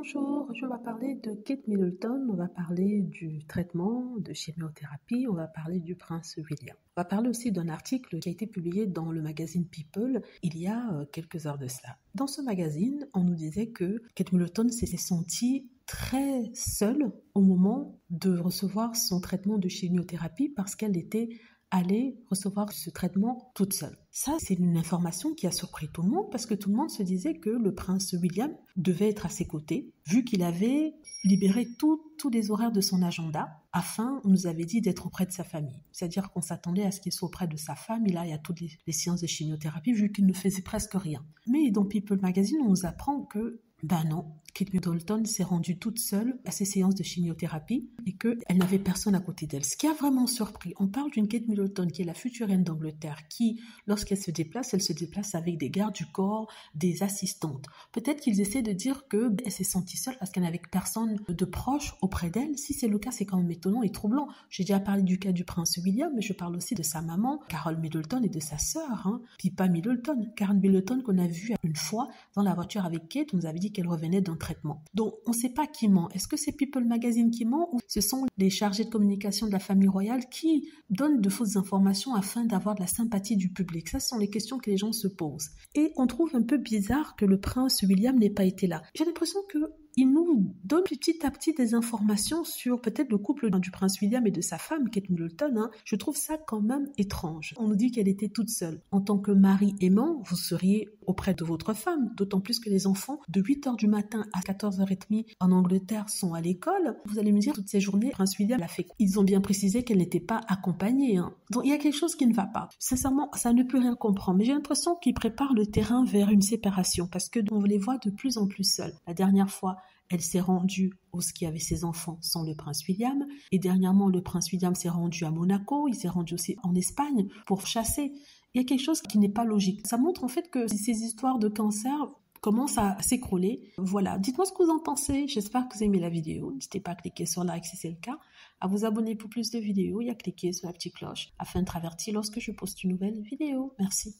Bonjour, je vais parler de Kate Middleton, on va parler du traitement de chimiothérapie, on va parler du prince William. On va parler aussi d'un article qui a été publié dans le magazine People il y a quelques heures de cela. Dans ce magazine, on nous disait que Kate Middleton s'était sentie très seule au moment de recevoir son traitement de chimiothérapie parce qu'elle était allée recevoir ce traitement toute seule. Ça, c'est une information qui a surpris tout le monde parce que tout le monde se disait que le prince William devait être à ses côtés vu qu'il avait libéré tous les horaires de son agenda afin, on nous avait dit, d'être auprès de sa famille. C'est-à-dire qu'on s'attendait à ce qu'il soit auprès de sa femme. Il y a toutes les séances de chimiothérapie vu qu'il ne faisait presque rien. Mais dans People Magazine, on nous apprend que non, Kate Middleton s'est rendue toute seule à ses séances de chimiothérapie et qu'elle n'avait personne à côté d'elle. Ce qui a vraiment surpris, on parle d'une Kate Middleton qui est la future reine d'Angleterre qui, lorsqu'elle se déplace avec des gardes du corps, des assistantes. Peut-être qu'ils essaient de dire qu'elle s'est sentie seule parce qu'elle n'avait personne de proche auprès d'elle. Si c'est le cas, c'est quand même étonnant et troublant. J'ai déjà parlé du cas du prince William, mais je parle aussi de sa maman, Carol Middleton, et de sa sœur, Pippa Middleton. Carol Middleton qu'on a vue une fois dans la voiture avec Kate, on nous avait dit qu'elle revenait d'un traitement. Donc, on ne sait pas qui ment. Est-ce que c'est People Magazine qui ment ou ce sont les chargés de communication de la famille royale qui donnent de fausses informations afin d'avoir de la sympathie du public? Ça, ce sont les questions que les gens se posent. Et on trouve un peu bizarre que le prince William n'ait pas été là. J'ai l'impression qu'il nous donne petit à petit des informations sur peut-être le couple du prince William et de sa femme, Kate Middleton. Je trouve ça quand même étrange. On nous dit qu'elle était toute seule. En tant que mari aimant, vous seriez auprès de votre femme, d'autant plus que les enfants, de 8h du matin à 14h30 en Angleterre, sont à l'école. Vous allez me dire, toutes ces journées, le prince William l'a fait. Ils ont bien précisé qu'elle n'était pas accompagnée. Donc, il y a quelque chose qui ne va pas. Sincèrement, ça ne peut rien comprendre. Mais j'ai l'impression qu'ils préparent le terrain vers une séparation parce que on les voit de plus en plus seuls. La dernière fois, elle s'est rendue au ski avec ses enfants sans le prince William. Et dernièrement, le prince William s'est rendu à Monaco. Il s'est rendu aussi en Espagne pour chasser. Il y a quelque chose qui n'est pas logique. Ça montre en fait que ces histoires de cancer commencent à s'écrouler. Voilà, dites-moi ce que vous en pensez. J'espère que vous aimez la vidéo. N'hésitez pas à cliquer sur like si c'est le cas, à vous abonner pour plus de vidéos et à cliquer sur la petite cloche afin d'être averti lorsque je poste une nouvelle vidéo. Merci.